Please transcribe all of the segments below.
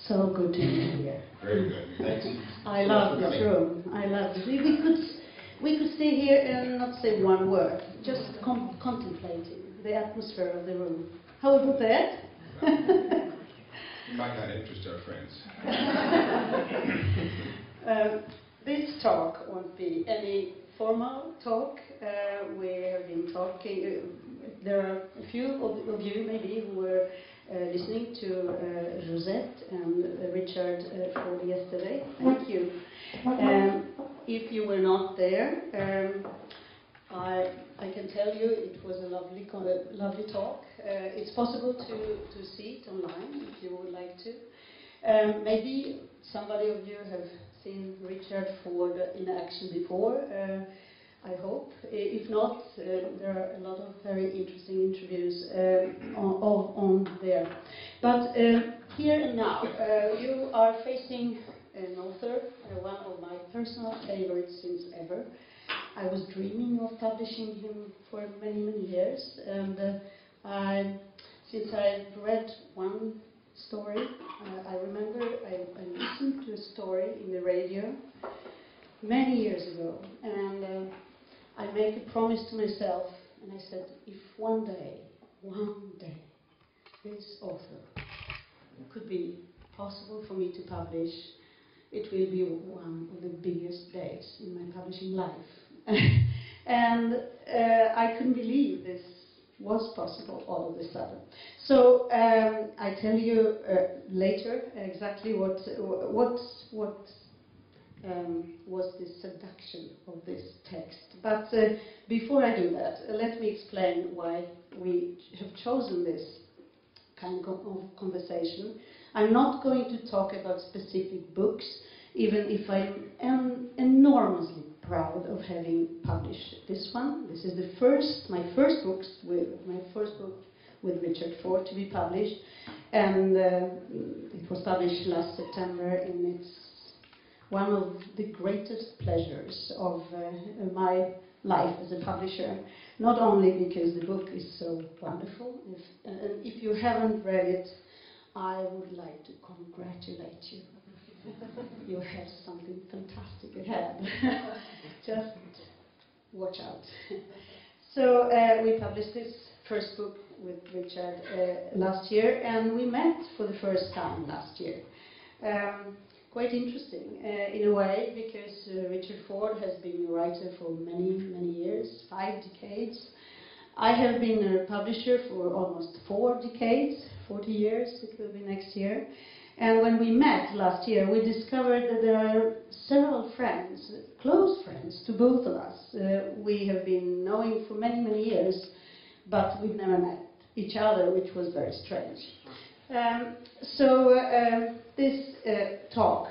So good to be here. Very good. Thanks. I love this room. I love it. We could stay here and not say one word, just contemplating the atmosphere of the room. How about that? You might not interest our friends. This talk won't be any formal talk. We have been talking. There are a few of you maybe who were listening to Josette and Richard for yesterday. Thank you. If you were not there, I can tell you it was a lovely talk. It's possible to see it online if you would like to. Maybe somebody of you have seen Richard Ford in action before. I hope. If not, there are a lot of very interesting interviews on there. But here and now, you are facing an author, one of my personal favorites since ever. I was dreaming of publishing him for many, many years, and since I read one story, I remember I listened to a story in the radio many years ago, and I made a promise to myself, and I said, if one day, this author could be possible for me to publish, it will be one of the biggest days in my publishing life. And I couldn't believe this was possible all of a sudden. So I tell you later exactly what was the seduction of this text. But before I do that, let me explain why we have chosen this kind of conversation. I'm not going to talk about specific books, even if I am enormously proud of having published this one. This is my first book with Richard Ford to be published, and it was published last September, and it's one of the greatest pleasures of my life as a publisher. Not only because the book is so wonderful, if you haven't read it, I would like to congratulate you. You have something fantastic ahead. Just watch out. So we published this first book with Richard last year, and we met for the first time last year. Quite interesting in a way, because Richard Ford has been a writer for many, many years, 5 decades. I have been a publisher for almost 4 decades, 40 years it will be next year. And when we met last year, we discovered that there are several friends, close friends to both of us. We have been knowing for many, many years, but we've never met each other, which was very strange. This talk,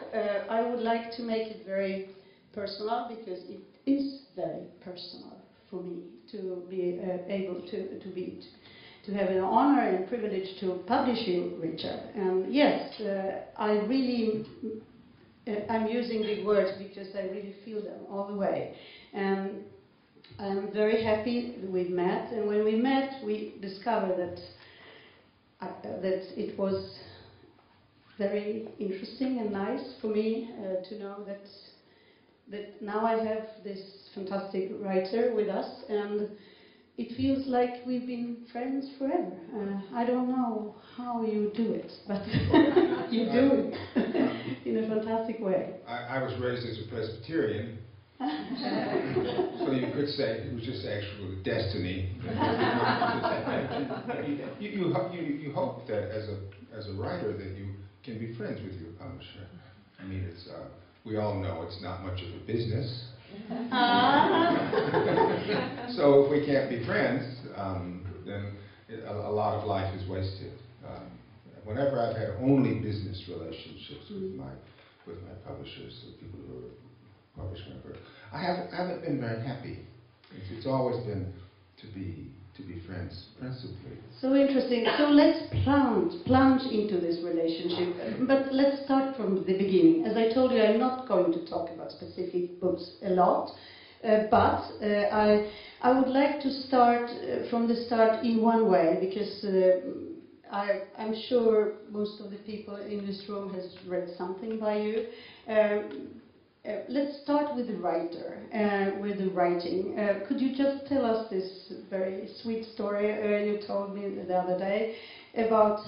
I would like to make it very personal, because it is very personal for me to be able to have an honor and privilege to publish you, Richard. And yes, I'm using big words because I really feel them all the way. And I'm very happy that we've met. And when we met, we discovered that it was very interesting and nice for me to know that now I have this fantastic writer with us, and it feels like we've been friends forever. I don't know how you do it, but you do it in a fantastic way. I was raised as a Presbyterian, so you could say it was just actual destiny. You hope that as a writer that you can be friends with your publisher. I mean, it's we all know it's not much of a business. So if we can't be friends, then a lot of life is wasted. Whenever I've had only business relationships with my publishers, the people who are published my work, I haven't been very happy. It's always been to be friends, principally. So interesting. So let's plunge into this relationship. But let's start from the beginning. As I told you, I'm not going to talk about specific books a lot, but I would like to start from the start in one way, because I'm sure most of the people in this room has read something by you. Let's start with the writer, with the writing. Could you just tell us this very sweet story you told me the other day about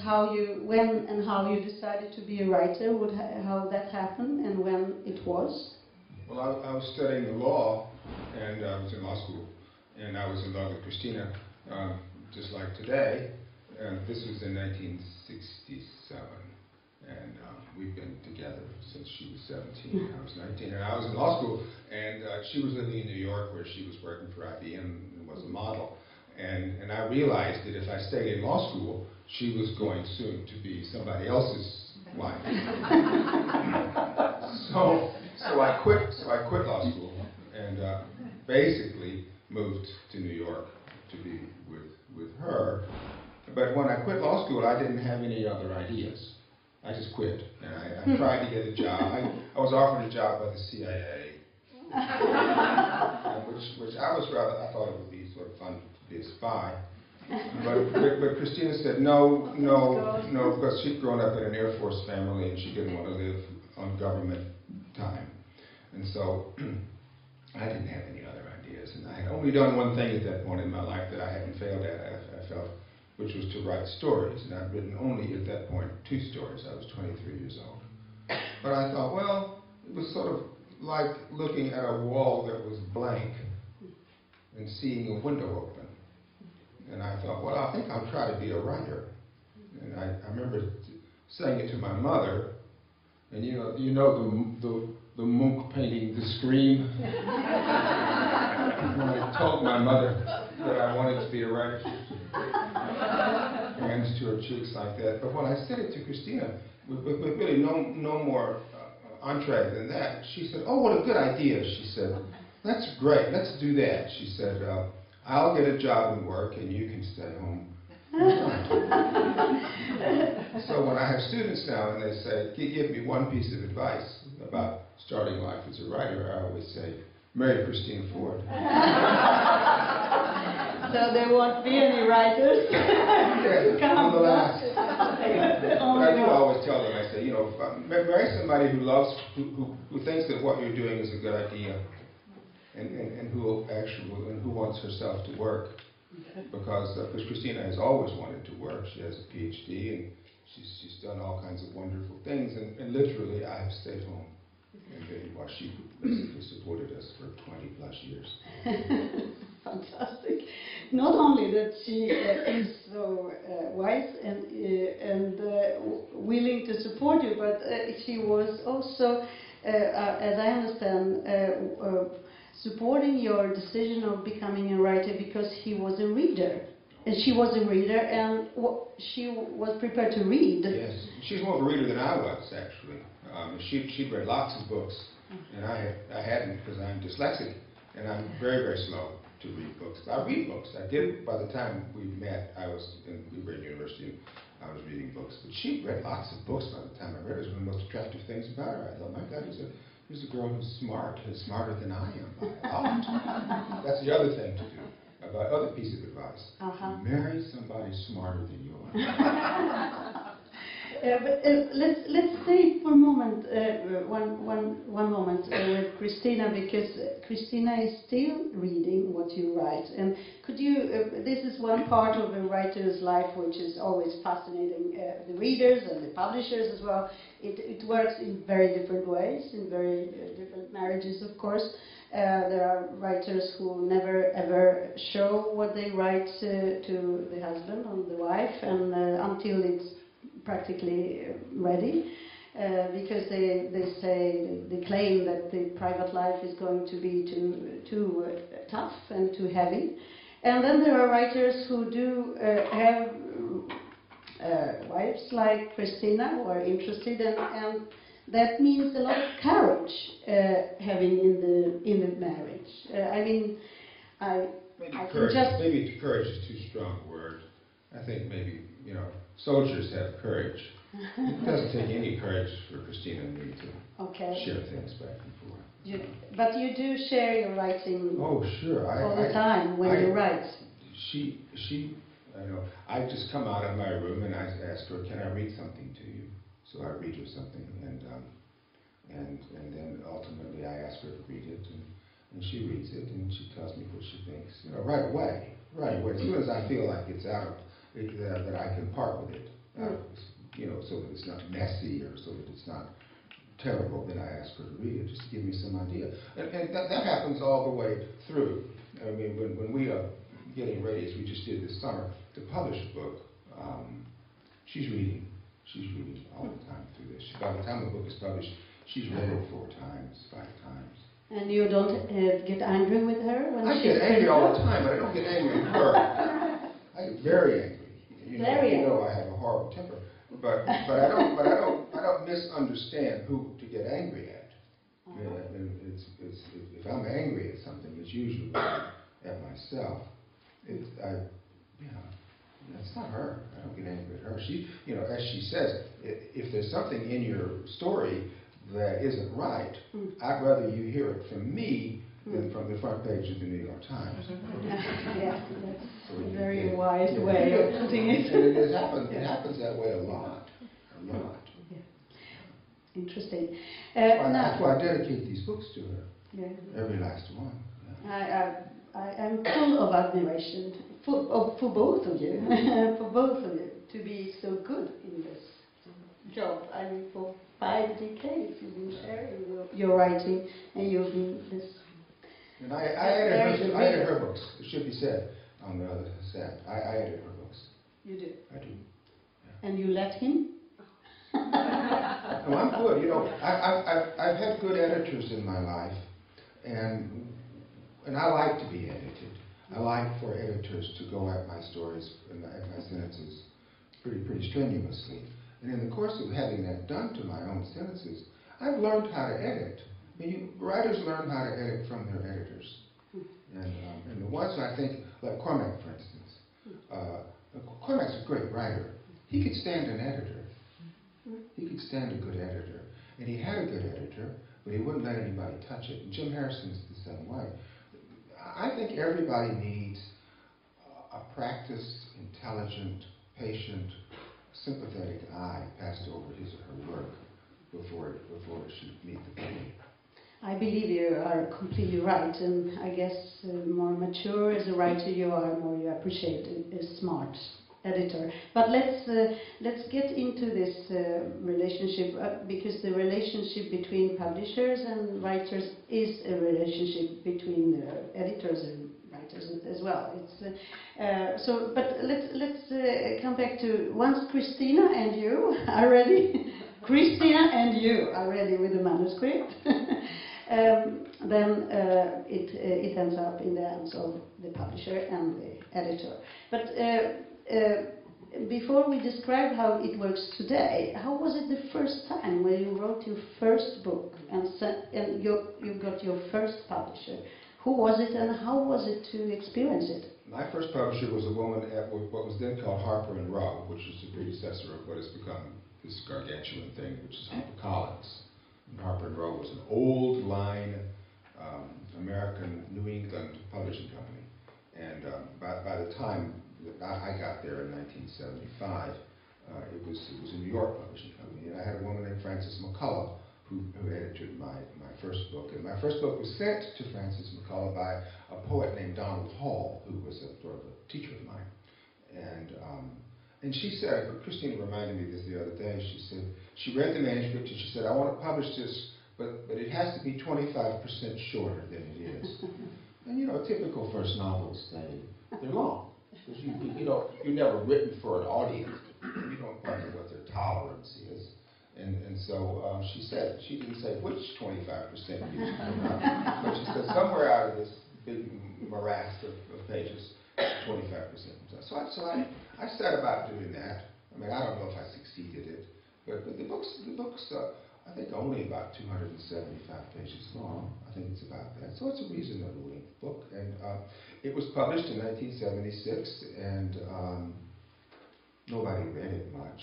when and how you decided to be a writer, how that happened and when it was? Well, I was studying law, and I was in law school, and I was in love with Christina, just like today. This was in 1967, and we've been together since she was 17 and I was 19. And I was in law school, and she was living in New York where she was working for IBM and was a model. And I realized that if I stayed in law school, she was going soon to be somebody else's wife. So I quit law school and basically moved to New York to be with her. But when I quit law school, I didn't have any other ideas. I just quit, and I tried to get a job. I was offered a job by the CIA, which I thought it would be sort of fun to be a spy. But Christina said no, because she'd grown up in an Air Force family and she didn't want to live on government time. And so I didn't have any other ideas. And I had only done one thing at that point in my life that I hadn't failed at, I felt, which was to write stories. And I'd written only at that point 2 stories. I was 23 years old. But I thought, well, it was sort of like looking at a wall that was blank and seeing a window open. And I thought, well, I think I'll try to be a writer. And I remember saying it to my mother. And you know the Munch painting, The Scream? When I told my mother that I wanted to be a writer, she hands to her cheeks like that. But when I said it to Christina, with really no more entree than that, she said, oh, what a good idea. She said, that's great, let's do that. She said, I'll get a job and work and you can stay home. So when I have students now and they say, give me one piece of advice about starting life as a writer, I always say, marry Christina Ford. So there won't be any writers? Yes, I'm the last. But I do always tell them, I say, you know, marry somebody who thinks that what you're doing is a good idea and who wants herself to work. Because Christina has always wanted to work. She has a PhD and she's done all kinds of wonderful things. And literally, I have stayed home while she basically supported us for 20 plus years. Fantastic. Not only that she is so wise and willing to support you, but she was also, as I understand, supporting your decision of becoming a writer because he was a reader. And she was a reader and she was prepared to read. Yes, she's more of a reader than I was, actually. She'd read lots of books, and I hadn't because I'm dyslexic, and I'm very, very slow to read books. I read books. I did, by the time we met, we were in university, and I was reading books. But she read lots of books by the time I read her. It was one of the most attractive things about her. I thought, my God, here's a girl who's smart, who's smarter than I am by a lot. That's the other thing to do. Other piece of advice. Marry somebody smarter than you are. But let's stay for a moment, one moment with Christina, because Christina is still reading what you write. And could you, this is one part of a writer's life which is always fascinating, the readers and the publishers as well. It works in very different ways, in very different marriages, of course. There are writers who never ever show what they write to the husband or the wife, and until it's practically ready, because they claim that the private life is going to be too tough and too heavy. And then there are writers who do have wives like Christina who are interested, and that means a lot of courage having in the marriage. I mean, maybe courage is too strong a word. I think maybe, you know, soldiers have courage. It doesn't take any courage for Christina and me to share things back and forth. But you do share your writing. Oh, sure. All the time when you write. She I just come out of my room and I ask her, can I read something to you? So I read her something, and then ultimately I ask her to read it, and she reads it, and she tells me what she thinks, right away. As soon as I feel like it's out, that I can part with it, so that it's not messy or so that it's not terrible, then I ask her to read it, just to give me some idea. And that happens all the way through. I mean, when we are getting ready, as we just did this summer, to publish a book, she's reading all the time through this. By the time the book is published, she's read it 4 times, 5 times. And you don't get angry with her? I get angry all the time, but I don't get angry with her. I get very angry. You know I have a horrible temper. But I don't misunderstand who to get angry at. If I'm angry at something, it's usually at myself. It's not her. I don't get angry at her. She, as she says, if there's something in your story that isn't right, I'd rather you hear it from me than from the front page of the New York Times. Yes, that's a very wise way of putting it. And it happens that way a lot. Yeah. Interesting. That's why I dedicate these books to her. Yeah. Every last one. Yeah. I'm full of admiration for both of you, to be so good in this job. I mean, for 5 decades you've been sharing your writing, and you've been this. And I edit her books. It should be said on the other side. I edit her books. You do. I do. Yeah. And you let him? No, I'm good. I've had good editors in my life, and I like to be edited. I like for editors to go at my stories and at my sentences pretty strenuously. And in the course of having that done to my own sentences, I've learned how to edit. I mean, writers learn how to edit from their editors. And the ones I think, like Cormac, for instance. Cormac's a great writer. He could stand an editor. He could stand a good editor. And he had a good editor, but he wouldn't let anybody touch it. And Jim Harrison's the same way. I think everybody needs a practiced, intelligent, patient, sympathetic eye passed over his or her work before it should meet the public. I believe you are completely right, and I guess more mature as a writer you are, more you appreciate a smart editor. But let's get into this relationship, because the relationship between publishers and writers is a relationship between the editors and writers as well. It's but let's come back to once Christina and you are ready. Christina and you are ready with the manuscript. Then it ends up in the hands of the publisher and the editor. But before we describe how it works today, how was it the first time when you wrote your first book and you got your first publisher? Who was it and how was it to experience it? My first publisher was a woman at what was then called Harper & Row, which is the predecessor of what has become this gargantuan thing, which is HarperCollins. And Harper & Row was an old line American New England publishing company. And by the time I got there in 1975, it was a New York publishing company. And I had a woman named Frances McCullough who edited my first book. And my first book was sent to Frances McCullough by a poet named Donald Hall, who was a sort of a teacher of mine. And she said, Christina reminded me of this the other day, she said, she read the manuscript and she said, I want to publish this, but it has to be 25% shorter than it is. And typical first novels, they're long. Because you're never written for an audience. You don't quite know what their tolerance is. And so she said, she didn't say which 25% you should put out, but she said somewhere out of this big morass of pages, 25%. So I set about doing that. I mean, I don't know if I succeeded it, but the book's I think only about 275 pages long. I think it's about that. So it's a reasonable length book, and it was published in 1976, and nobody read it much.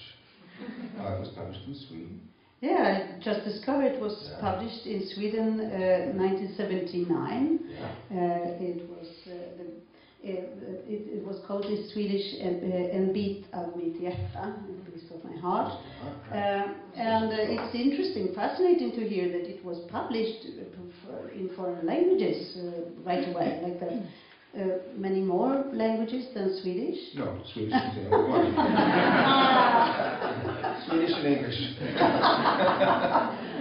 It was published in Sweden. Yeah, I just discovered it was published in Sweden 1979. Yeah. It was it was called in Swedish En bit av mitt hjärta, a piece of my heart. And it's interesting, fascinating to hear that it was published in foreign languages right away, like that. Many more languages than Swedish? No, Swedish is the only one. Swedish and English.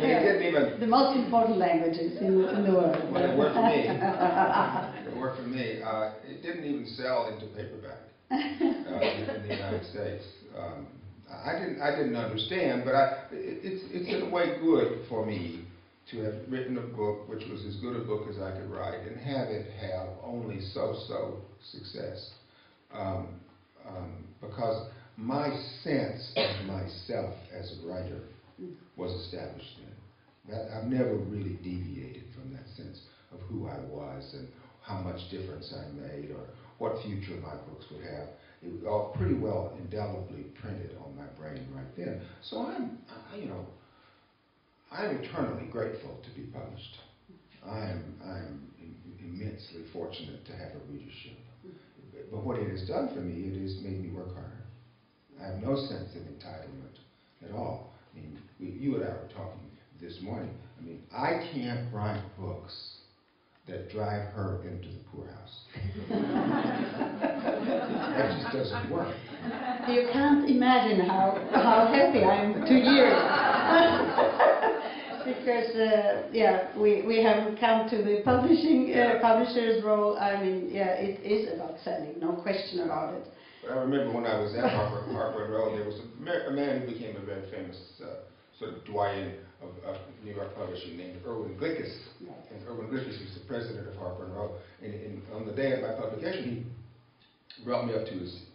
It didn't even... The most important languages in the world. Well, it worked for me. It worked for me. It didn't even sell into paperback in the United States. I didn't understand, but it's in a way good for me to have written a book which was as good a book as I could write and have it have only so-so success. Because my sense of myself as a writer was established then. That I've never really deviated from that sense of who I was and how much difference I made or what future my books would have. It was all pretty well indelibly printed on my brain right then. So I'm eternally grateful to be published. I'm immensely fortunate to have a readership. But what it has done for me, it has made me work harder. I have no sense of entitlement at all. I mean, you and I were talking this morning. I mean, I can't write books that drive her into the poorhouse. That just doesn't work. You can't imagine how happy I am to hear it. Because, we haven't come to the publisher's role. I mean, it is about selling, no question about it. But I remember when I was at Harper & Row, there was a man who became a very famous sort of doyen of New York publishing named Erwin Glickus. And Erwin Glickus was the president of Harper & Row. And on the day of my publication, he brought me up to his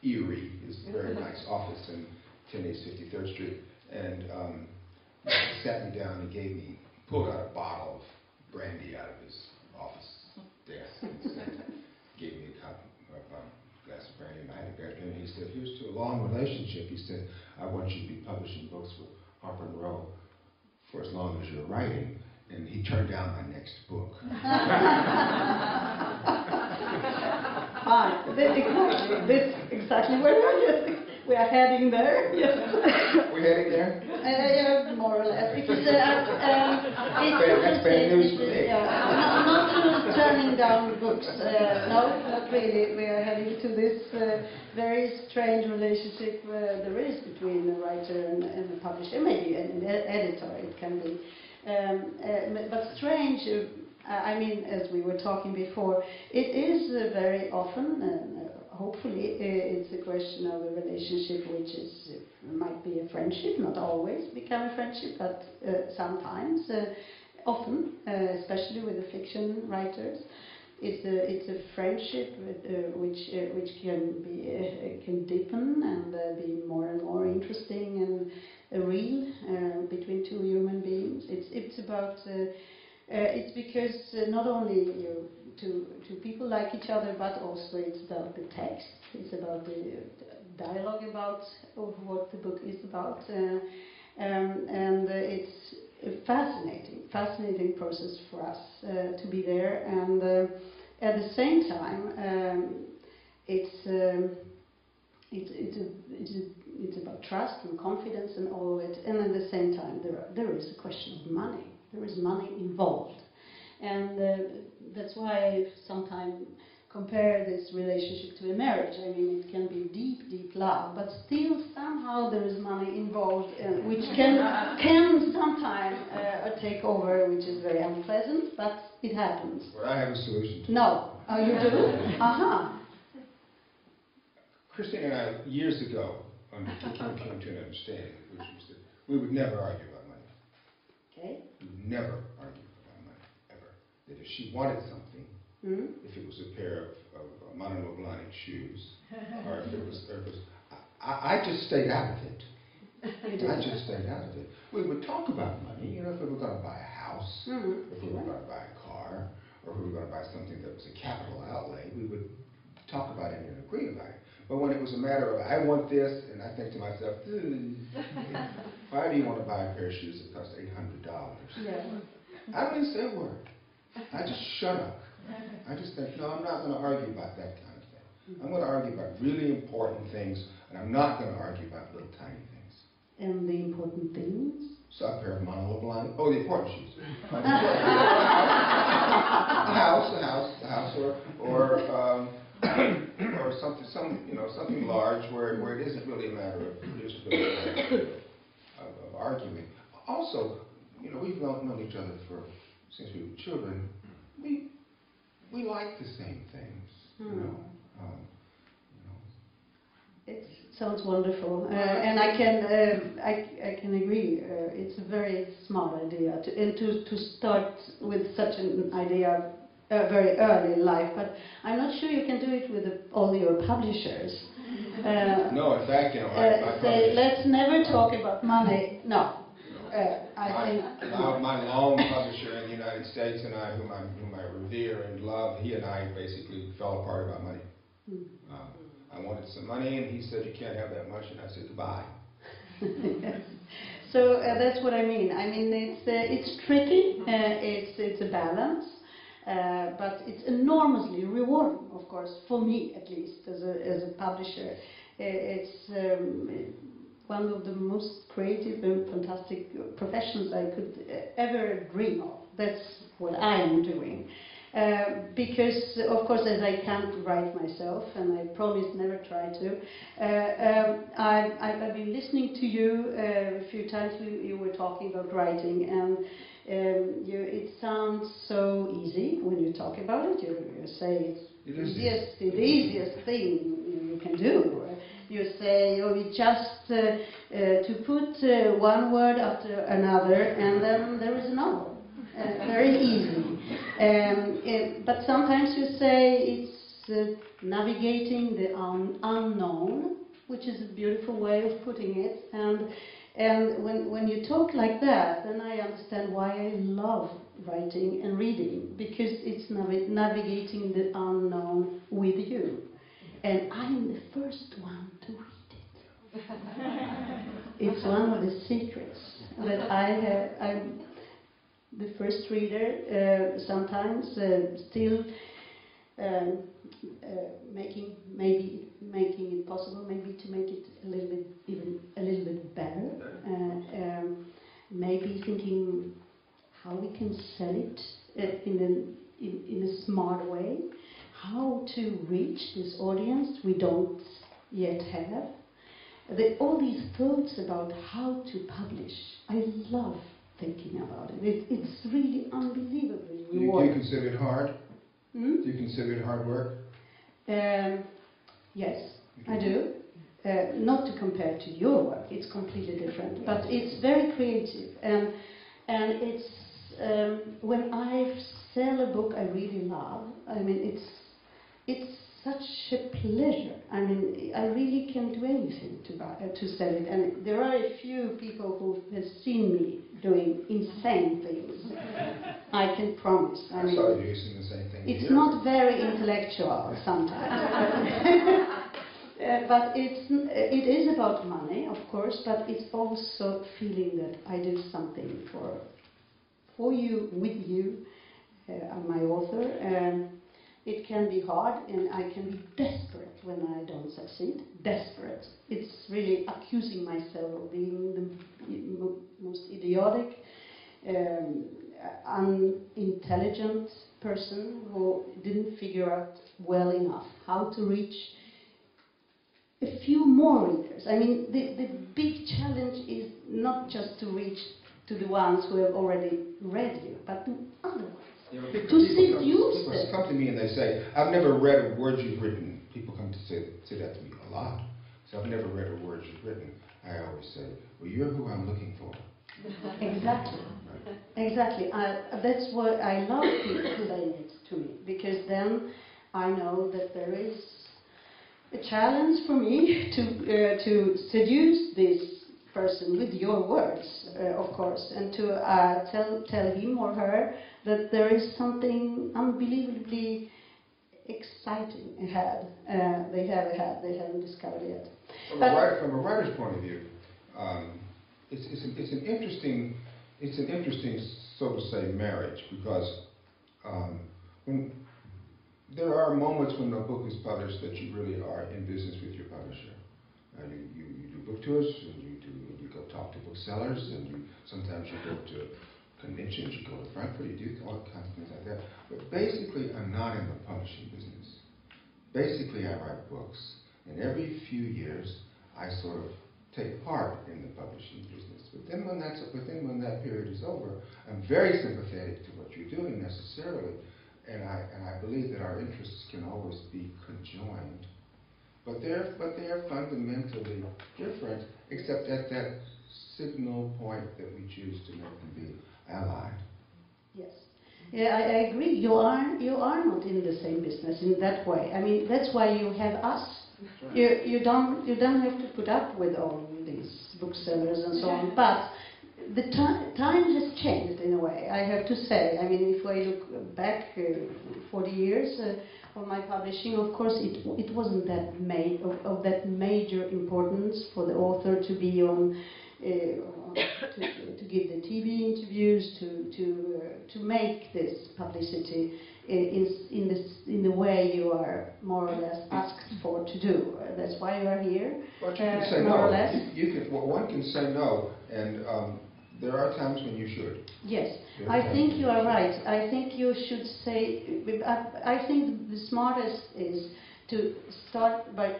eyrie, his very nice office in 10 East 53rd Street. And he sat me down and pulled out a bottle of brandy out of his office desk and gave me a cup of glass of brandy, and I had a glass of brandy. And he said, "Here's to a long relationship." He said, "I want you to be publishing books with Harper & Row for as long as you're writing." And he turned down my next book. Fine. That's exactly where we are heading there. Yes. We're heading there? Yeah, more or less. Because, that's bad news for me. Not turning down books. No, not really. We are heading to this very strange relationship there is between the writer and the publisher, maybe an editor. It can be. But strange, I mean, as we were talking before, it is very often, hopefully, it's a question of a relationship which might be a friendship, not always become a friendship, but sometimes, often, especially with the fiction writers, it's a friendship which can deepen and be more and more interesting and real between two human beings. It's about it's because not only two people like each other, but also it's about the text. It's about the dialogue about what the book is about, and it's a fascinating process for us to be there. And at the same time, it's about trust and confidence and all of it. And at the same time, there is a question of money. There is money involved, and that's why I sometimes compare this relationship to a marriage. I mean, it can be deep love, but still somehow there is money involved, which can sometimes take over, which is very unpleasant, but it happens. Well, I have a solution to No. Oh, you do? Aha. Christine and I, years ago, came to an understanding, which was that we would never argue about money. Okay. We would never argue about money, ever. That if she wanted something, if it was a pair of Manolo Blahnik shoes, or if it was, I just stayed out of it. I just stayed out of it. We would talk about money, if we were going to buy a house, if we were going to buy a car, or if we were going to buy something that was a capital outlay, we would talk about it and agree about it. But when it was a matter of, I want this, and I think to myself, why do you want to buy a pair of shoes that cost $800? Yeah. I don't even say a word. I just shut up. I just think, no, I'm not going to argue about that kind of thing. I'm going to argue about really important things, and I'm not going to argue about little tiny things. And the important things? So a pair of monoline. Oh, the important shoes. A house, or something large where it isn't really a matter of arguing. Also, we've known each other since we were children. We like the same things, It sounds wonderful, and I can agree. It's a very smart idea to start with such an idea very early in life. But I'm not sure you can do it with all your publishers. No, in fact, say, let's never talk about money. No. My long publisher in the United States and I, whom I revere and love, he and I basically fell apart about money. I wanted some money, and he said, "You can't have that much," and I said, "Goodbye." So that's what I mean. I mean, it's tricky. It's a balance, but it's enormously rewarding, of course, for me at least as a publisher. It's one of the most creative and fantastic professions I could ever dream of. That's what I am doing. Because, of course, as I can't write myself, and I promise never try to, I've been listening to you a few times. You were talking about writing, and it sounds so easy when you talk about it. You say it's the easiest thing you can do. You say, oh, you just to put one word after another, and then there is another. Very easy. But sometimes you say it's navigating the unknown, which is a beautiful way of putting it. And when you talk like that, then I understand why I love writing and reading, because it's navigating the unknown with you. And I'm the first one to read it. It's one of the secrets that I have. I'm the first reader, sometimes still making it possible, maybe to make it even a little bit better. Maybe thinking how we can sell it in a smart way. How to reach this audience we don't yet have. All these thoughts about how to publish, I love thinking about it. It's really unbelievably rewarding. Do you consider it hard? Do you consider it hard work? Yes, I do. Not to compare to your work, it's completely different, but it's very creative, and it's when I sell a book I really love. I mean, it's such a pleasure. I mean, I really can do anything to sell it, and there are a few people who have seen me doing insane things. I can promise. I saw you using the same thing. It's not very intellectual sometimes, but it is about money, of course. But it's also feeling that I do something for you, with you. I'm my author. It can be hard, and I can be desperate when I don't succeed. Desperate. It's really accusing myself of being the most idiotic, unintelligent person who didn't figure out well enough how to reach a few more readers. I mean, the big challenge is not just to reach to the ones who have already read you, but to other ones. Yeah, to seduce them. People come to me and they say, "I've never read a word you've written." People come to say that to me a lot. So I've never read a word you've written. I always say, "Well, you're who I'm looking for." Exactly. Exactly. That's what I love people saying it to me, because then I know that there is a challenge for me to seduce this person with your words, of course, and to tell him or her that there is something unbelievably exciting ahead. They haven't discovered yet. From a writer's point of view, it's an interesting, so to say, marriage, because there are moments when a book is published that you really are in business with your publisher. You do book tours, and you go talk to booksellers, and sometimes you go to conventions, you go to Frankfurt, you do all kinds of things like that. But basically, I'm not in the publishing business. Basically, I write books, and every few years, I sort of take part in the publishing business. But then when that period is over, I'm very sympathetic to what you're doing necessarily, and I believe that our interests can always be conjoined. But they're fundamentally different, except at that signal point that we choose to make them be allied. Yes. Yeah, I agree. You are not in the same business in that way. I mean, that's why you have us. You don't have to put up with all these booksellers and so on. But the time has changed in a way, I have to say. I mean, if I look back 40 years of my publishing, of course, it wasn't that of that major importance for the author to be on, to give the TV interviews, to make this publicity in the way you are more or less asked for to do. That's why you are here. But you can say more no. Or less. One can say no, and there are times when you should. Yes, I think you are right. I think you should say. I think the smartest is to start by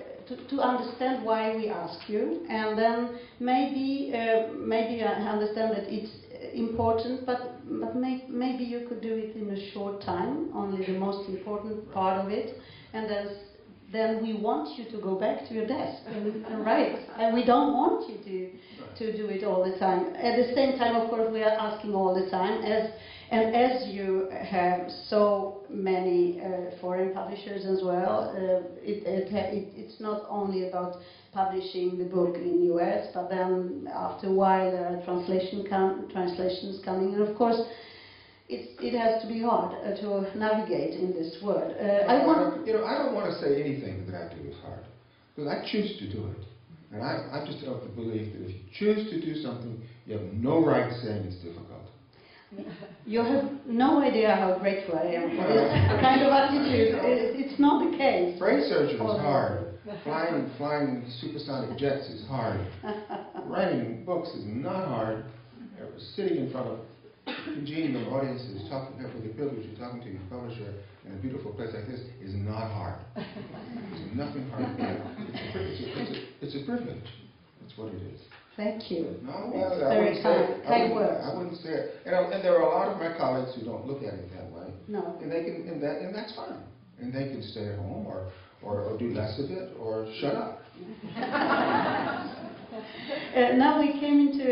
to understand why we ask you, and then maybe I understand that it's important, but maybe you could do it in a short time, only the most important part of it, and then we want you to go back to your desk and write, and we don't want you to do it all the time. At the same time, of course, we are asking all the time, as you have so many foreign publishers as well, it's not only about publishing the book in US, but then after a while there are translations coming, and of course it has to be hard to navigate in this world. I don't want to say anything that I do is hard, because I choose to do it. And I just of the belief that if you choose to do something, you have no right saying it's difficult. You have no idea how grateful I am for this kind of attitude. It's not the case. Brain surgery is hard. Flying supersonic jets is hard. Writing books is not hard. Sitting in front of congenial audiences, talking with the privilege of talking to your publisher in a beautiful place like this is not hard. There's nothing hard about it. It's a privilege. That's what it is. Thank you. No, well, I wouldn't say it. I wouldn't say it. And there are a lot of my colleagues who don't look at it that way. No. And they can, and that's fine. And they can stay at home or do less of it or shut up. Now we came into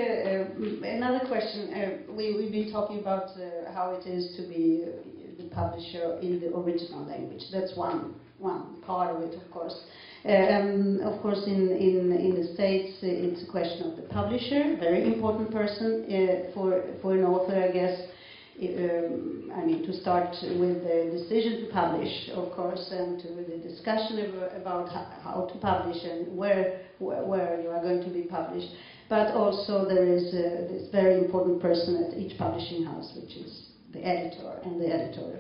another question. We've been talking about how it is to be the publisher in the original language. That's one part of it, of course. And of course, in the States, it's a question of the publisher, very important person for an author, I guess. I mean, to start with the decision to publish, of course, and to the discussion about how to publish and where you are going to be published. But also there is this very important person at each publishing house, which is the editor, and the editor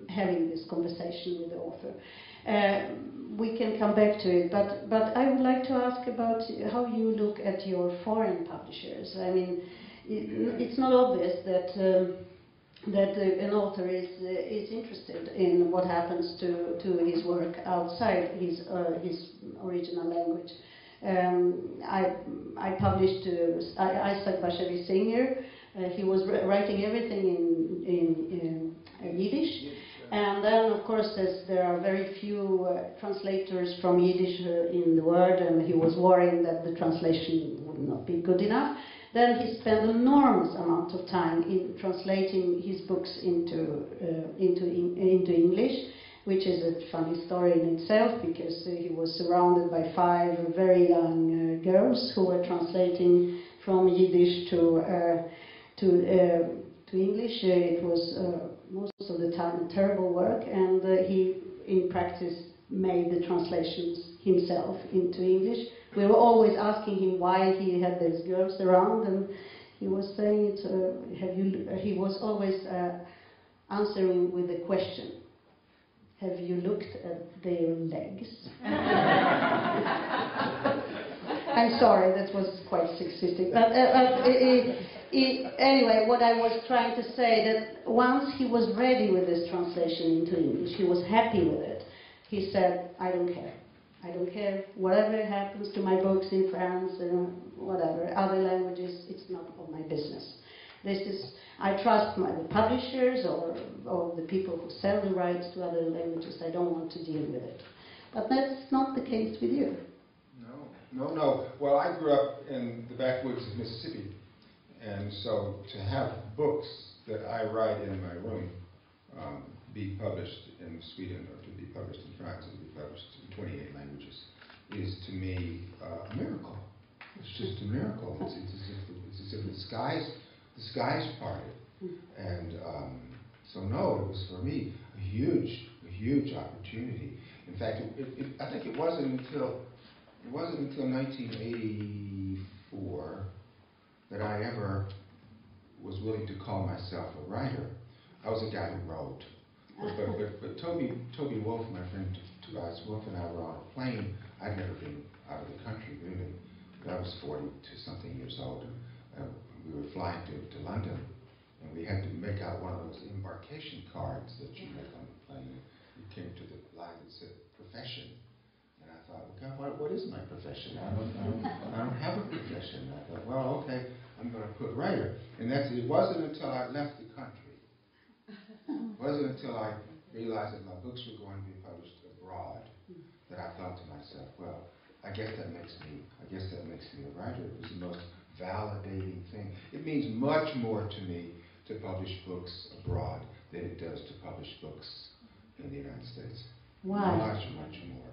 having this conversation with the author. We can come back to it, but I would like to ask about how you look at your foreign publishers. I mean, it's not obvious that an author is interested in what happens to his work outside his original language. I published Isaac Bashevis Singer. He was writing everything in Yiddish. And then, of course, there are very few translators from Yiddish in the world, and he was worrying that the translation would not be good enough. Then he spent an enormous amount of time in translating his books into English, which is a funny story in itself, because he was surrounded by 5 very young girls who were translating from Yiddish to English. It was most of the time a terrible work, and he, in practice, made the translations himself into English. We were always asking him why he had these girls around, and he was saying he was always answering with a question. have you looked at their legs? I'm sorry, that was quite sexistic. But anyway, what I was trying to say, that once he was ready with this translation into English, he was happy with it. He said, I don't care. I don't care whatever happens to my books in France and whatever, other languages, it's not of my business. I trust the publishers or the people who sell the rights to other languages. I don't want to deal with it. But that's not the case with you. No. Well, I grew up in the backwoods of Mississippi, and so to have books that I write in my room be published in Sweden, or to be published in France, and be published in 28 languages is to me a miracle. It's just a miracle. It's as if the skies parted. And so no, it was for me a huge opportunity. In fact, I think it wasn't until 1984 that I ever was willing to call myself a writer. I was a guy who wrote. But Toby Wolf, my friend Tobias Wolf, and I were on a plane. I'd never been out of the country, really. I was 40-something years old, and we were flying to London, and we had to make out one of those embarkation cards that you make on the plane. We came to the line that said profession, and I thought, well, God, what is my profession? I don't have a profession. I thought, well, okay, I'm going to put writer. And it wasn't until I left the country. It wasn't until I realized that my books were going to be published abroad that I thought to myself, well, I guess that makes me a writer. It was the most validating thing. It means much more to me to publish books abroad than it does to publish books in the United States. Why? Much more.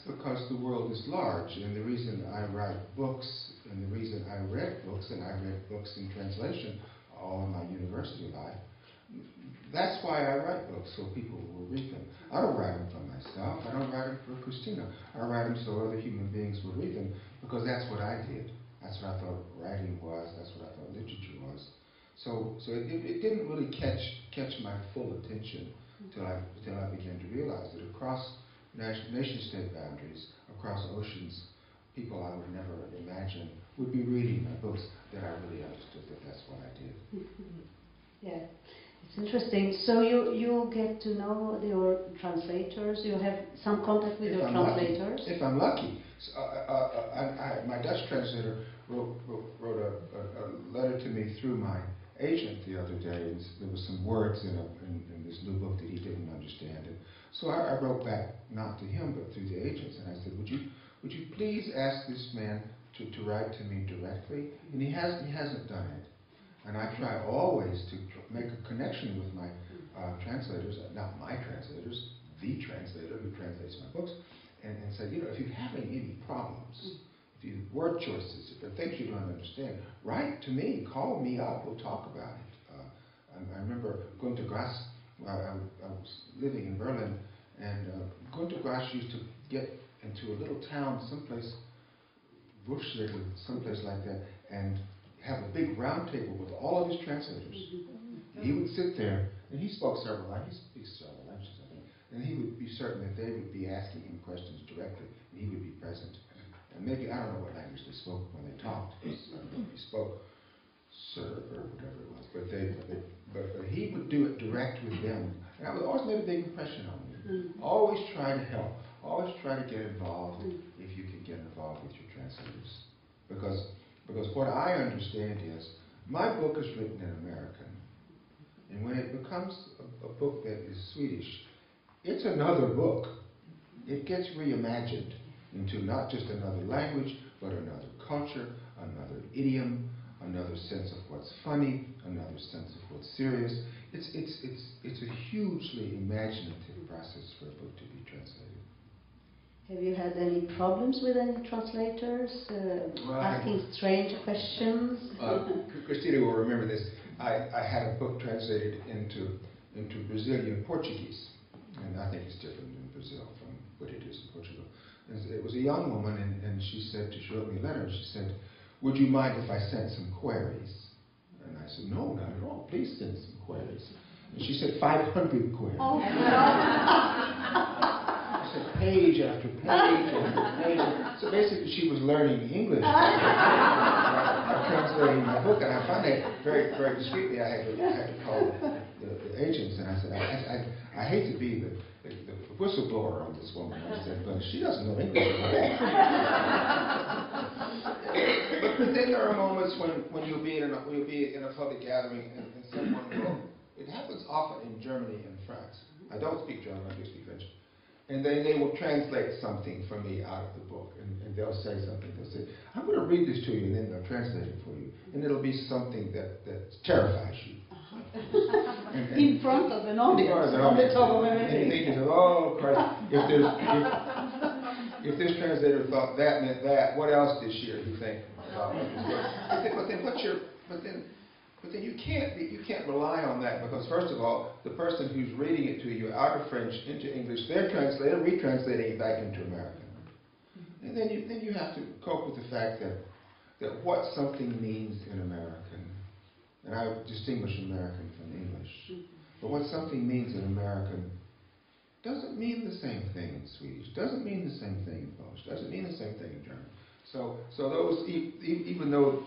Because the world is large, and the reason I write books, and the reason I read books, and I read books in translation all in my university life, that's why I write books, so people will read them. I don't write them for myself. I don't write them for Christina. I write them so other human beings will read them, because that's what I did. That's what I thought writing was. That's what I thought literature was. So it didn't really catch my full attention until I began to realize that across nation-state boundaries, across oceans, people I would never imagine would be reading my books, that I really understood that that's what I did. Yeah. It's interesting. So you get to know your translators. You have some contact with your translators. If I'm lucky. My Dutch translator wrote a letter to me through my agent the other day. There were some words in this new book that he didn't understand. And so I wrote back, not to him, but through the agents, and I said, would you please ask this man to write to me directly? And he hasn't done it. And I try always to make a connection with my translators, not my translators, the translator who translates my books, and say, if you're having any problems, if you word choices, if there are things you don't understand, write to me, call me up, we'll talk about it. I remember Günter Grass, I was living in Berlin, and Günter Grass used to get into a little town, someplace, Buschlitten, someplace like that, and have a big round table with all of his translators. He would sit there, and he spoke several languages, I think, and he would be certain that they would be asking him questions directly, and he would be present. And maybe, I don't know what language they spoke when they talked. I don't know if he spoke Serb or whatever it was, but he would do it direct with them. And it always made a big impression on me. Always try to help. Always try to get involved if you can get involved with your translators. Because what I understand is, my book is written in American, and when it becomes a book that is Swedish, it's another book. It gets reimagined into not just another language, but another culture, another idiom, another sense of what's funny, another sense of what's serious. It's a hugely imaginative process for a book to be translated. Have you had any problems with any translators, asking strange questions? Christina will remember this. I had a book translated into Brazilian Portuguese, and I think it's different in Brazil from what it is in Portugal. And it was a young woman, and she wrote me a letter, and she said, would you mind if I sent some queries? And I said, no, not at all. Please send some queries. And She said 500 quid. Oh. I said page after page after page. So basically she was learning English by translating my book, and I found that very, very discreetly I had to call the agents, and I said, I hate to be the whistleblower on this woman. I said, but she doesn't know English. But then there are moments when you'll be in a public gathering and someone will. It happens often in Germany and France. I don't speak German, I do speak French. And they will translate something for me out of the book, and they'll say something. They'll say, I'm going to read this to you, and then they'll translate it for you. And it'll be something that terrifies you. In front of an audience, on the top of everything. And you think, oh, Christ, if this translator thought that meant that, what else did she or he think about this book? But then you can't rely on that, because first of all, the person who's reading it to you out of French into English, they're retranslating it back into American. And then you have to cope with the fact that what something means in American, and I would distinguish American from English, but what something means in American doesn't mean the same thing in Swedish, doesn't mean the same thing in Polish, doesn't mean the same thing in German. So those, even though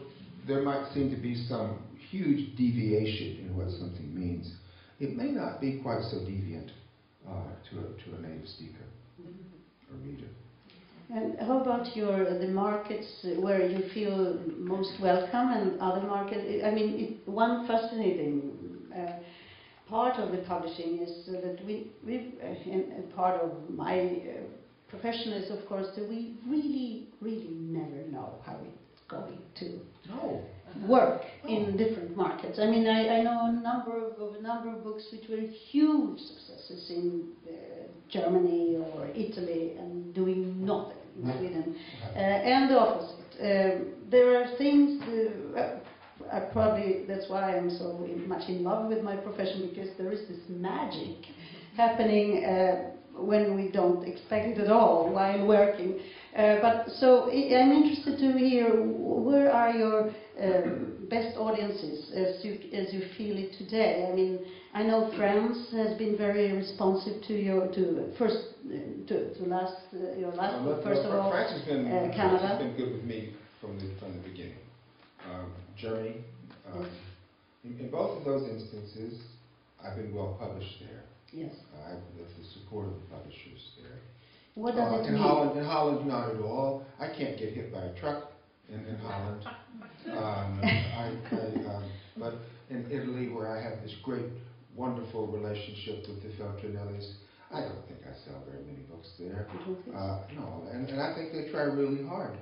there might seem to be some huge deviation in what something means, it may not be quite so deviant to a native speaker or reader. And how about the markets where you feel most welcome, and other markets? I mean, one fascinating part of the publishing is that and part of my profession is, of course, that we really, really never know how it's going to work in different markets. I mean, I know a number of books which were huge successes in Germany or Italy and doing nothing in Sweden, and the opposite. There are things. That's why I'm so much in love with my profession, because there is this magic happening when we don't expect it at all while working. But so I'm interested to hear, where are your best audiences as you feel it today? I mean, I know France has been very responsive to your last book, first of all. France has been Canada has been good with me from the beginning. Germany, in both of those instances, I've been well published there. Yes. I've with the support of the publishers there. What does it mean? In Holland, not at all. I can't get hit by a truck in Holland. But in Italy, where I have this great, wonderful relationship with the Feltrinellis, I don't think I sell very many books there. No, and I think they try really hard.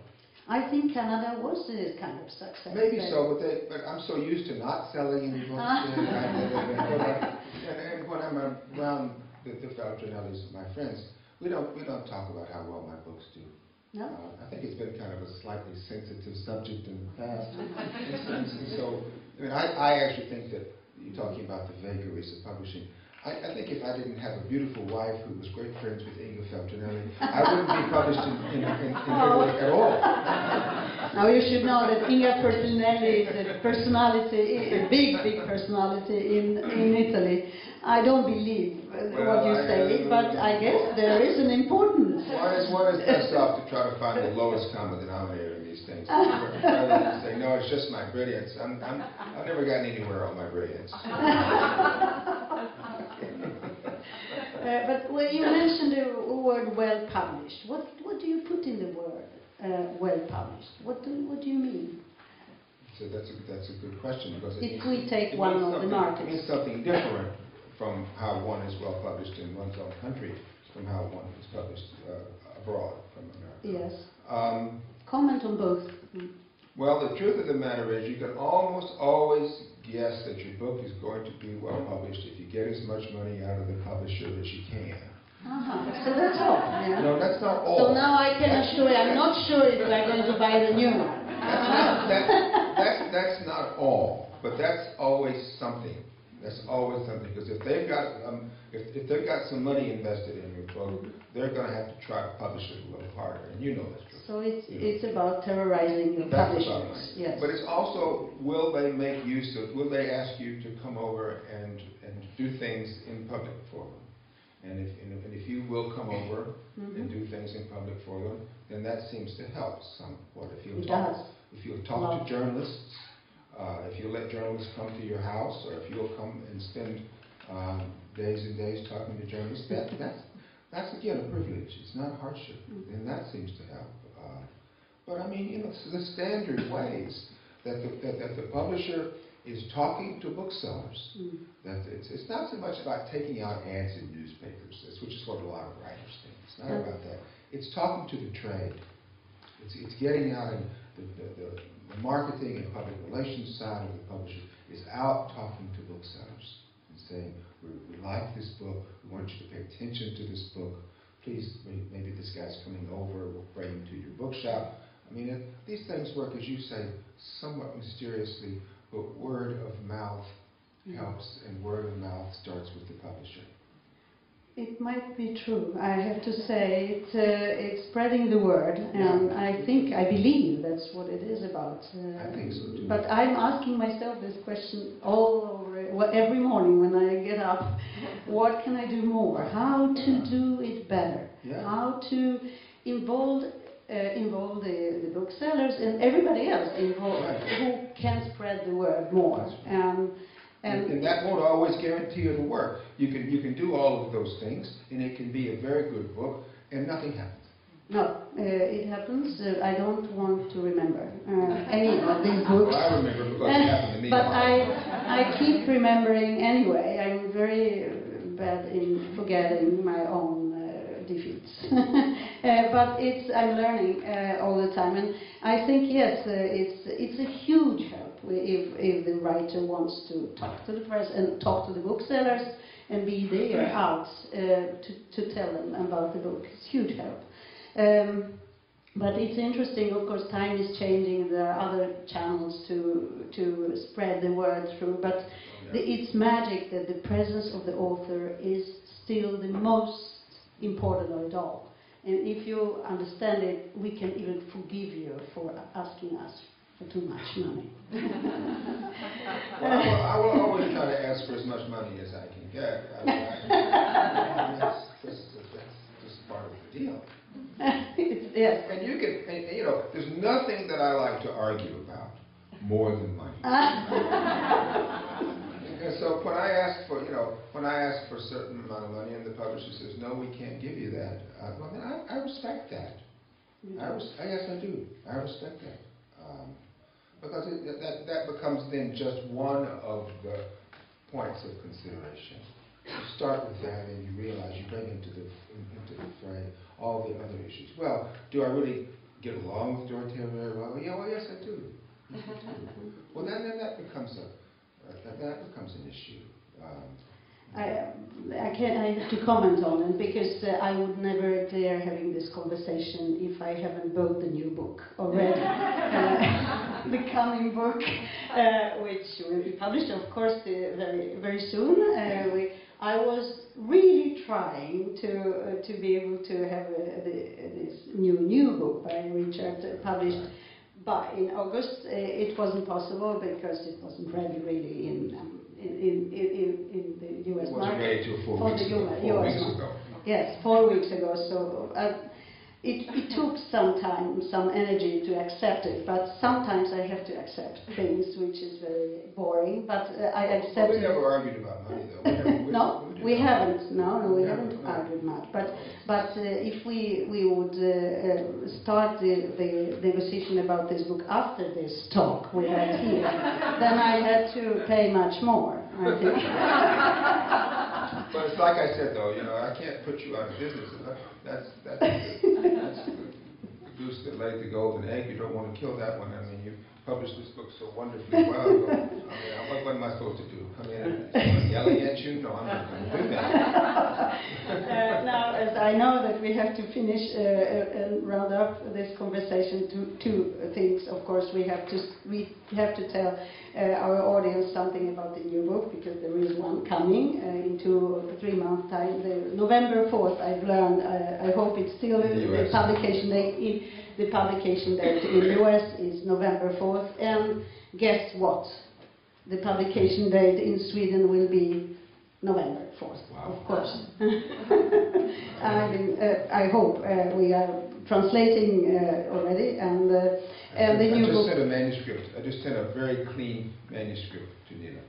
I think Canada was a kind of success. Maybe so, but I'm so used to not selling any books there. And when I'm around the Feltrinellis, my friends, we don't talk about how well my books do. No? I think it's been kind of a slightly sensitive subject in the past. And so, I mean, I actually think that you're talking about the vagaries of publishing. I think if I didn't have a beautiful wife who was great friends with Inga Feltrinelli, I wouldn't be published in Italy at all. Now you should know that Inga Feltrinelli is a personality, a big personality in Italy. I don't believe what you say, but I guess there is an importance. One is best off to try to find the lowest common denominator in these things. Rather than say, no, it's just my brilliance. I've never gotten anywhere on my brilliance. But when you mentioned the word well published, what do you put in the word well published? What do you mean? So that's a good question, because if we take one of the markets, it means something different from how one is well published in one's own country from how one is published abroad from America. Yes. Comment on both. Well, the truth of the matter is, you can almost always guess that your book is going to be well published if you get as much money out of the publisher as you can. So that's all. Yeah. No, that's not all. So now I can assure you, I'm not sure if I'm going to buy the new one. That's not all, but that's always something. That's always something, because if they've got some money invested in your book, they're going to have to try to publish it a little harder, and you know that's true. So it's about terrorizing your publishers. Yes. But it's also, will they make use of? Will they ask you to come over and do things in public forum. And if you will come over and do things in public forum, then that seems to help somewhat. If you'll talk to journalists, if you let journalists come to your house, or if you'll come and spend days and days talking to journalists, that's again a privilege. It's not a hardship, and that seems to help. But I mean, you know, the standard ways that the publisher is talking to booksellers. That it's not so much about taking out ads in newspapers, which is what a lot of writers think. It's not about that. It's talking to the trade. It's getting out, and the marketing and public relations side of the publisher is out talking to booksellers and saying, we like this book, we want you to pay attention to this book. Please, maybe this guy's coming over, we'll bring him to your bookshop. I mean, these things work, as you say, somewhat mysteriously, but word of mouth helps, and word of mouth starts with the publisher. It might be true. I have to say it's spreading the word, and I believe that's what it is about. I think so too. But I'm asking myself this question all over, every morning when I get up. What can I do more? How to do it better? How to involve the booksellers and everybody else involved who can spread the word more. And that won't always guarantee it'll work. You can do all of those things, and it can be a very good book, and nothing happens. No, it happens. I don't want to remember any of these books. Well, I remember because it happened to me. But I keep remembering anyway. I'm very bad in forgetting my own defeats. But I'm learning all the time, and I think yes, it's a huge help if the writer wants to talk to the press and talk to the booksellers and be there out to tell them about the book. It's huge help. But it's interesting, of course, time is changing. There are other channels to spread the word through, but it's magic that the presence of the author is still the most important of it all. And if you understand it, we can even forgive you for asking us for too much money. Well, I will always try to ask for as much money as I can get. That's just part of the deal. Yes. And you can, and, you know, there's nothing that I like to argue about more than money. And so when I ask for, a certain amount of money, and the publisher says, no, we can't give you that, well, then I respect that. Yes, I do. I respect that. Because that becomes then just one of the points of consideration. You start with that, and you realize you bring into the fray all the other issues. Well, do I really get along with Dorotea very well? Yeah, well, yes, I do. Yes, I do. Well, then that becomes an issue. I have to comment on it because I would never dare having this conversation if I haven't bought the new book already. The coming book, which will be published, of course, very, very soon. I was really trying to be able to have this new book by Richard published in August. It wasn't possible because it wasn't ready really in the U.S. market. It wasn't ready till 4 weeks ago. Yes, 4 weeks ago. So it took some time, some energy to accept it. But sometimes I have to accept things which is very boring. But I accept. We never argued about money, though. We haven't. No, we haven't argued much. But if we would start the negotiation about this book after this talk we had here, then I had to pay much more, I think. But it's like I said, though, I can't put you out of business. That's the goose that laid the golden egg. You don't want to kill that one. I mean, you published this book so wonderfully well. What am I supposed to do? Come in and yelling at you? No, I'm not going to do that. Now, as I know that we have to finish and round up this conversation, two things. Of course, we have to tell our audience something about the new book, because there is one coming in 2 or 3 months' time. November 4th, I've learned. I hope it's still the publication date. The publication date in the US is November 4th, and guess what? The publication date in Sweden will be November 4th, Wow. of course. I hope we are translating already, and the new book. I just sent a manuscript. I just sent a very clean manuscript to Nina.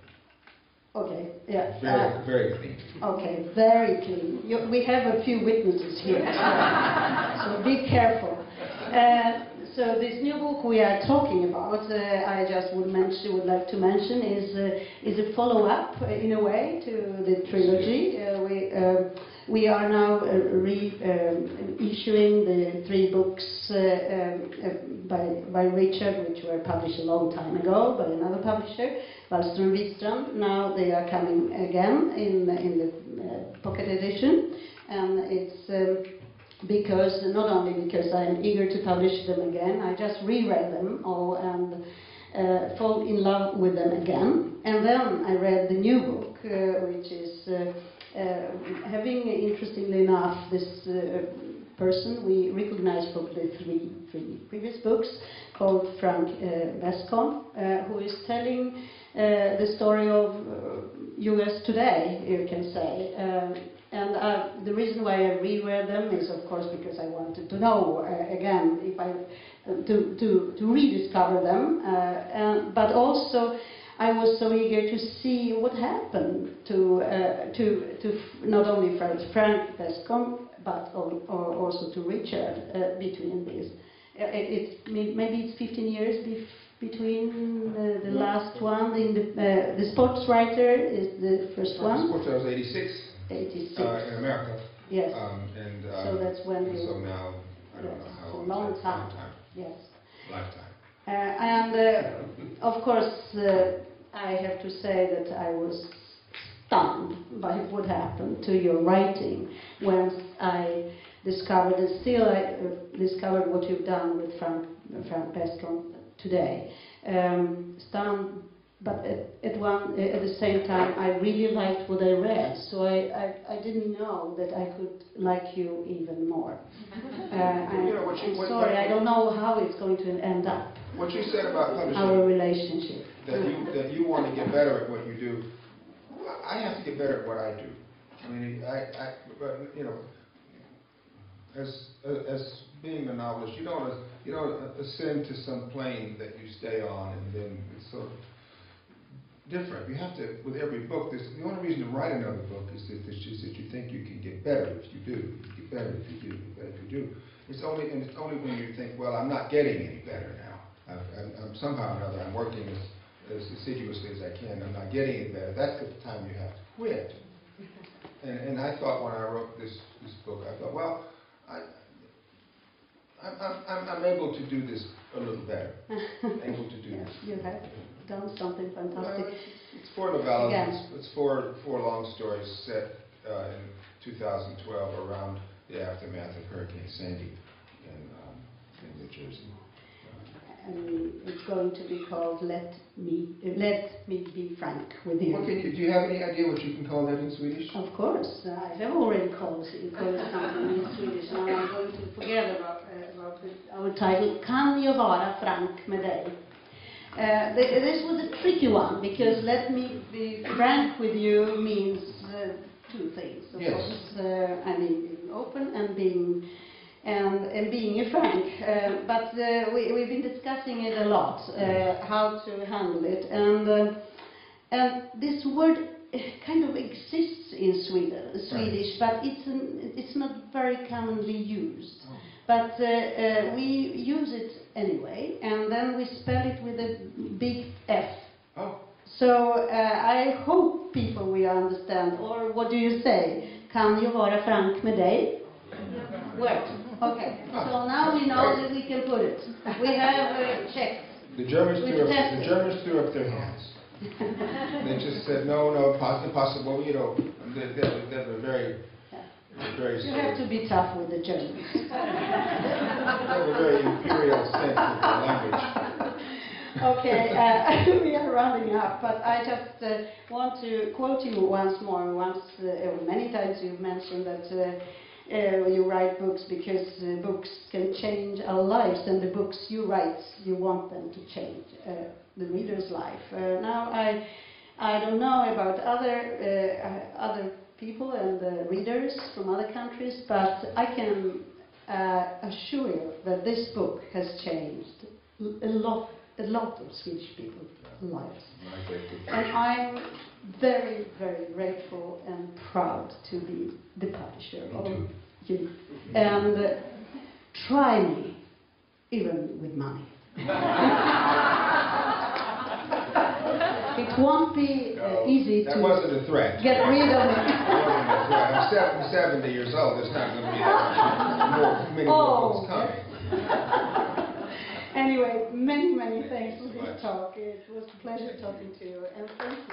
Okay, yeah. Very clean. Okay, very clean. We have a few witnesses here, so be careful. So this new book we are talking about, I just would like to mention, is a follow-up in a way to the trilogy. We are now issuing the 3 books by Richard, which were published a long time ago by another publisher, Wallström Wikström. Now they are coming again in the pocket edition, and it's because not only because I am eager to publish them again, I just reread them all and fall in love with them again. And then I read the new book, which is having, interestingly enough, this person we recognize from the three previous books, called Frank Bakom, who is telling the story of US today, you can say. And the reason why I reread them is, of course, because I wanted to know again if I to rediscover them, but also I was so eager to see what happened to not only Frank Bakom but also to Richard between these. Maybe it's 15 years between the last one. The sports writer is the first one. Sports writer was 86. 86. In America. Yes. So that's when you. So now I don't know how long. Long time. Yes. Lifetime. And of course, I have to say that I was stunned by what happened to your writing when I discovered, and still I discovered what you've done with Frank Bakom today. Stunned, but at the same time, I really liked what I read, so I didn't know that I could like you even more. I'm sorry, I don't know how it's going to end up. What you said about publishing, our relationship, that you want to get better at what you do. I have to get better at what I do. I mean, but you know, as being a novelist, you don't ascend to some plane that you stay on, and then it's sort of different. You have to, with every book, the only reason to write another book is that you think you can get better if you do. You get better if you do. Get better if you do. It's only when you think, well, I'm not getting any better now. I'm somehow or another, I'm working as assiduously as I can. I'm not getting any better. That's the time you have to quit. And I thought when I wrote this book, I thought, well, I'm able to do this a little better. Able to do yes, this. You have done something fantastic. Well, it's 4 novellas. It's four long stories set in 2012 around the aftermath of Hurricane Sandy in New Jersey. And it's going to be called Let Me Be Frank with You. Well, do you have any idea what you can call that in Swedish? Of course, I have already called something in Swedish. Now I'm going to forget about our title. Kan jag vara frank med dig? This was a tricky one because Let Me Be Frank with You means 2 things. Of course, I mean being open and being a frank, but we've been discussing it a lot, how to handle it, and this word kind of exists in Swedish, but it's not very commonly used. Oh. But we use it anyway, and then we spell it with a big F. Oh. So I hope people will understand, or what do you say? Kan jag vara frank med dig? Worked. Okay. So now we know that we can put it. We have checked. The Germans threw up their hands. They just said no, impossible. You know, they were very. You have to be tough with the Germans. They have a very imperial sense of the language. Okay, we are rounding up, but I just want to quote you once more. Many times you've mentioned that you write books because books can change our lives, and the books you write, you want them to change the reader's life. Now I don't know about other people and readers from other countries, but I can assure you that this book has changed a lot of Swedish people's lives. And I'm very, very grateful and proud to be the publisher of you. And try me, even with money. It won't be easy to... That wasn't a threat. Get rid of it. That wasn't a threat. I'm 70 years old. There's not going to be many more books coming. Anyway, many thanks for this talk. It was a pleasure talking to you, and thank you.